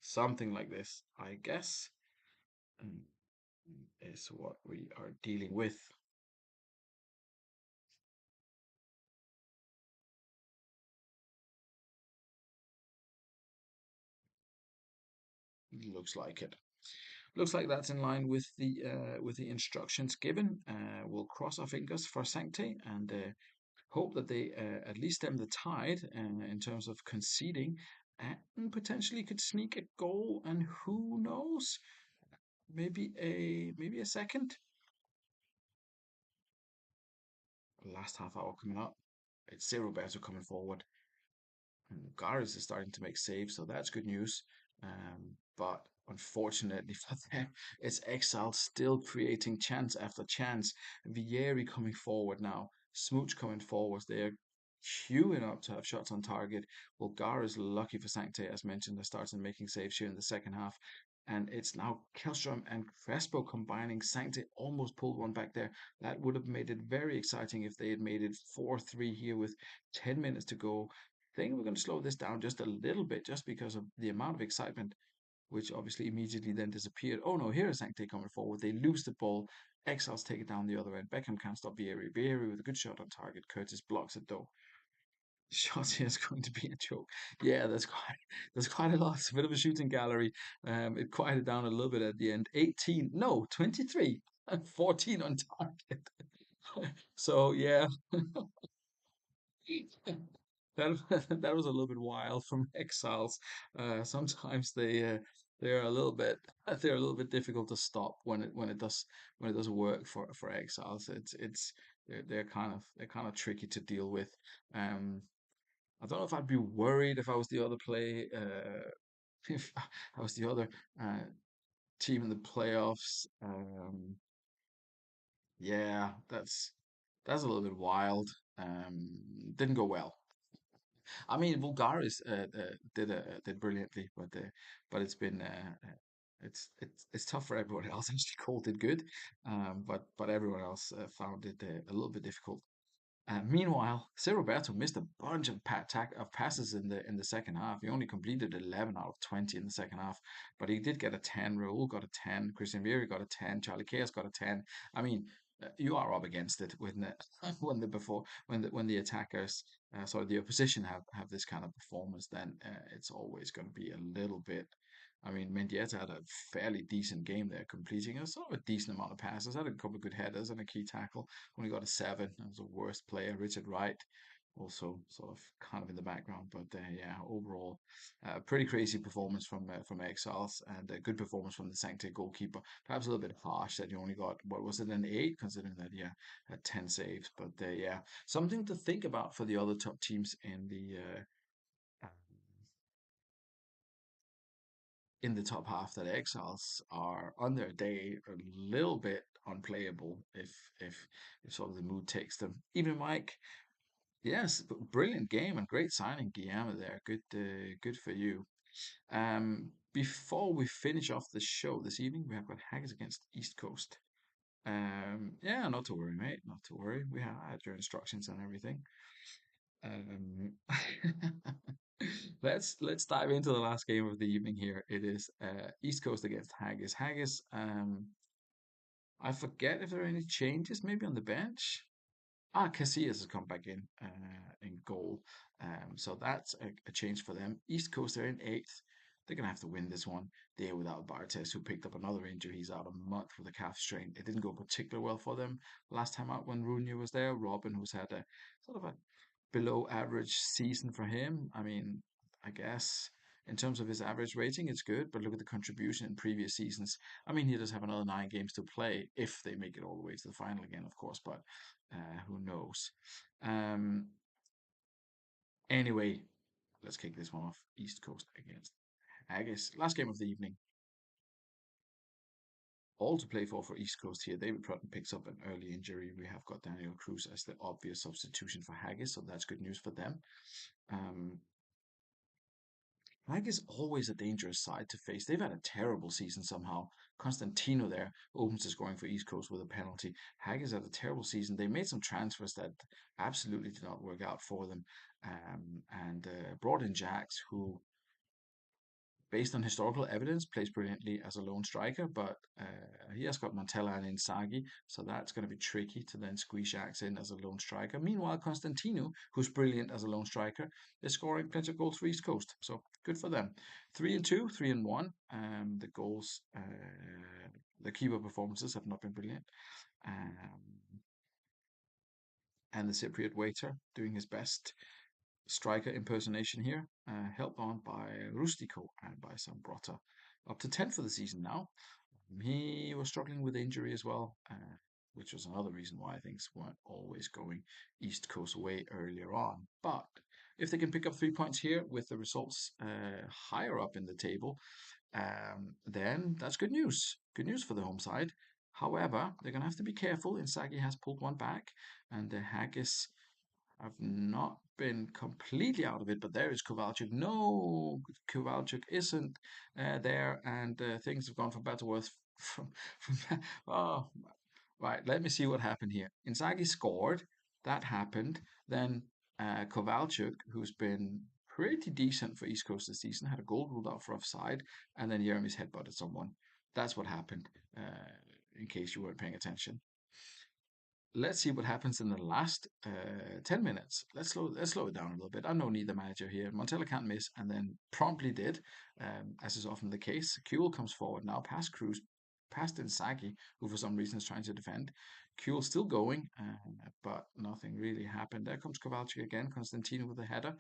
Something like this, I guess, is what we are dealing with. Looks like it. Looks like that's in line with the instructions given. We'll cross our fingers for Sancti and hope that they at least stem the tide in terms of conceding and potentially could sneak a goal. And who knows, maybe a second. Last half hour coming up. It's zero better coming forward. Garis is starting to make saves, so that's good news. But unfortunately for them, it's Exile still creating chance after chance. Vieri coming forward now. Smooch coming forward. They're queuing up to have shots on target. Well, is lucky for Sancte, as mentioned, they started making saves here in the second half. And it's now Kjellstrom and Crespo combining. Sancte almost pulled one back there. That would have made it very exciting if they had made it 4-3 here with 10 minutes to go. I think we're going to slow this down just a little bit, just because of the amount of excitement, which obviously immediately then disappeared. Oh no, here is Sancte coming forward. They lose the ball. Exiles take it down the other end. Beckham can't stop Vieri. Vieri with a good shot on target. Curtis blocks it though. Shot here is going to be a joke. Yeah, there's quite a lot. It's a bit of a shooting gallery. It quieted down a little bit at the end. 18, no, 23 and 14 on target. So yeah, that that was a little bit wild from Exiles. Sometimes they're a little bit they're a little bit difficult to stop when it doesn't work for Exiles. It's they're kind of tricky to deal with. Um, I don't know if I'd be worried if I was the other if I was the other team in the playoffs. Yeah, that's a little bit wild. Didn't go well. I mean, Vulgaris did brilliantly, but it's tough for everyone else. Actually, Cole did good, but everyone else found it a little bit difficult. Meanwhile, Roberto missed a bunch of passes in the second half. He only completed 11 out of 20 in the second half, but he did get a 10. Raul got a 10. Christian Vieri got a 10. Charlie Chaos got a 10. I mean, you are up against it when the when the attackers, sorry, the opposition have this kind of performance, then it's always going to be a little bit. I mean, Mendieta had a fairly decent game there, completing a sort of a decent amount of passes. Had a couple of good headers and a key tackle. Only got a 7. That was the worst player. Richard Wright also sort of kind of in the background, but yeah, overall, pretty crazy performance from Exiles and a good performance from the Sancte goalkeeper. Perhaps a little bit harsh that he only got, what was it, an 8, considering that yeah had 10 saves. But yeah, something to think about for the other top teams in the top half, that Exiles are on their day a little bit unplayable if if sort of the mood takes them. Even Mike, yes, brilliant game and great signing, Guillermo there. Good for you. Before we finish off the show this evening, we have got Haggis against East Coast. Yeah, not to worry, mate. Not to worry. We had your instructions and everything. Um, let's dive into the last game of the evening here. It is East Coast against Haggis. Haggis, I forget if there are any changes maybe on the bench. Ah, Casillas has come back in goal. So that's a change for them. East Coast are in eighth. They're gonna have to win this one. They're without Bartes, who picked up another injury. He's out a month with a calf strain. It didn't go particularly well for them last time out when Rooney was there. Robin, who's had a sort of a below average season for him. I mean, I guess In terms of his average rating, it's good, but look at the contribution in previous seasons. I mean, he does have another 9 games to play if they make it all the way to the final again, of course, but who knows? Um, anyway, let's kick this one off. East Coast against Haggis. Last game of the evening. All to play for East Coast here. David Prutton picks up an early injury. We have got Daniel Cruz as the obvious substitution for Haggis, so that's good news for them. Um, Haggis always a dangerous side to face. They've had a terrible season somehow. Constantino there opens the scoring for East Coast with a penalty. Haggis had a terrible season. They made some transfers that absolutely did not work out for them, and brought in Jax, who based on historical evidence, plays brilliantly as a lone striker, but he has got Montella and Inzaghi, so that's going to be tricky to then squeeze Shax in as a lone striker. Meanwhile, Constantino, who's brilliant as a lone striker, is scoring plenty of goals for East Coast, so good for them. 3-2, 3-1. The goals, the keeper performances have not been brilliant. Um, and the Cypriot waiter doing his best striker impersonation here, helped on by Rustico and by Sambrotta. Up to 10 for the season now. He was struggling with injury as well, which was another reason why things weren't always going East Coast way earlier on. But if they can pick up 3 points here with the results higher up in the table, then that's good news. Good news for the home side. However, they're going to have to be careful. Inzaghi has pulled one back, and the Haggis have not been completely out of it, but there is Kovalchuk. No, Kovalchuk isn't there, and things have gone from bad to worse. From oh, right. Let me see what happened here. Inzaghi scored. That happened. Then Kovalchuk, who's been pretty decent for East Coast this season, had a goal ruled out for offside, and then Jeremy's headbutted someone. That's what happened. In case you weren't paying attention, let's see what happens in the last 10 minutes. Let's slow it down a little bit. I know neither manager here. Montella can't miss, and then promptly did, as is often the case. Kuhl comes forward now, past Cruz, past Inzaghi, who for some reason is trying to defend. Kuhl still going, but nothing really happened. There comes Kovalchik again. Constantino with a header.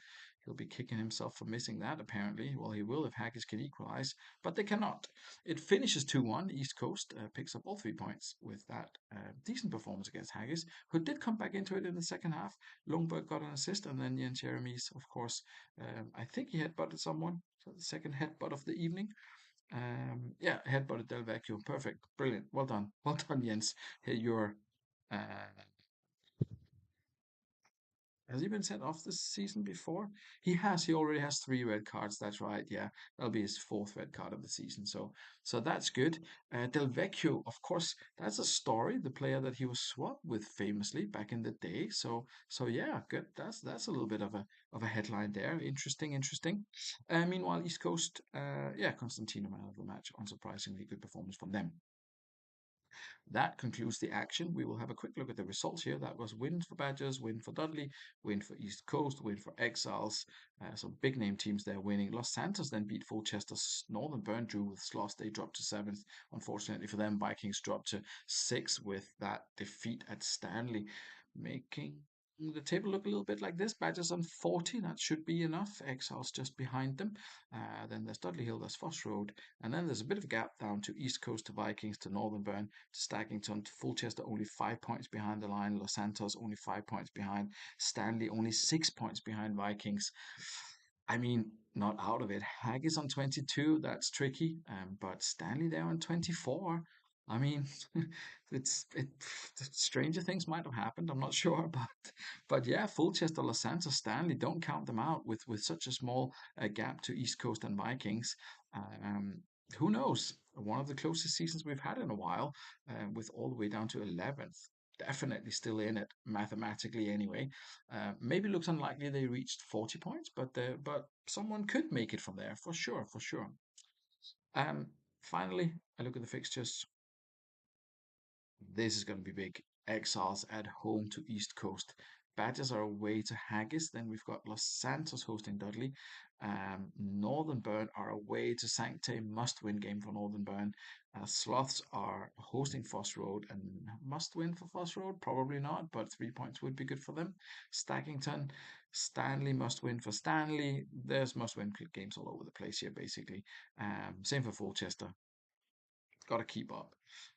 He'll be kicking himself for missing that, apparently. Well, he will if Haggis can equalise, but they cannot. It finishes 2-1. East Coast picks up all 3 points with that decent performance against Haggis, who did come back into it in the second half. Lundberg got an assist, and then Jens Jeremies, of course, I think he headbutted someone. So the second headbutt of the evening. Yeah, headbutted Del Vecchio. Perfect. Brilliant. Well done. Well done, Jens. Hey, you're uh, has he been sent off this season before? He has. He already has 3 red cards. That's right. Yeah, that'll be his fourth red card of the season. So that's good. Del Vecchio, of course, that's a story. The player that he was swapped with famously back in the day. So yeah, good. That's a little bit of a headline there. Interesting, interesting. Meanwhile, East Coast, yeah, Constantino man of the match. Unsurprisingly, good performance from them. That concludes the action. We will have a quick look at the results here. That was win for Badgers, win for Dudley, win for East Coast, win for Exiles. Some big name teams there winning. Los Santos then beat Fulchester. Northern Burn drew with Sloss. They dropped to 7th. Unfortunately for them, Vikings dropped to 6th with that defeat at Stanley, making the table look a little bit like this. Badgers on 40. That should be enough. Exiles just behind them. Then there's Dudley Hill, there's Foss Road, and then there's a bit of a gap down to East Coast, to Vikings, to Northern Burn, to Stackington, to Fulchester, only 5 points behind the line. Los Santos only 5 points behind. Stanley only 6 points behind Vikings. I mean, not out of it. Haggis on 22, that's tricky. But Stanley there on 24. I mean, it stranger things might have happened. I'm not sure, but yeah, Fulchester, Los Santos, Stanley, don't count them out with such a small gap to East Coast and Vikings. Um, who knows? One of the closest seasons we've had in a while, with all the way down to 11th. Definitely still in it mathematically anyway. Maybe looks unlikely they reached 40 points, but someone could make it from there for sure, for sure. Finally, I look at the fixtures. This is going to be big. Exiles at home to East Coast. Badgers are away to Haggis. Then we've got Los Santos hosting Dudley. Northern Burn are away to Sancte, must-win game for Northern Burn. Sloths are hosting Foss Road and must-win for Foss Road. Probably not, but 3 points would be good for them. Stackington, Stanley must-win for Stanley. There's must-win games all over the place here, basically. Same for Fulchester. Got to keep up.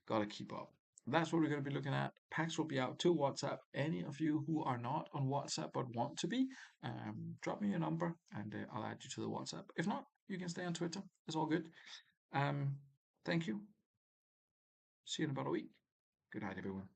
Got to keep up. That's what we're going to be looking at. Packs will be out to WhatsApp. Any of you who are not on WhatsApp but want to be, drop me your number and I'll add you to the WhatsApp. If not, you can stay on Twitter. It's all good. Um, Thank you. See you in about a week. Good night, everyone.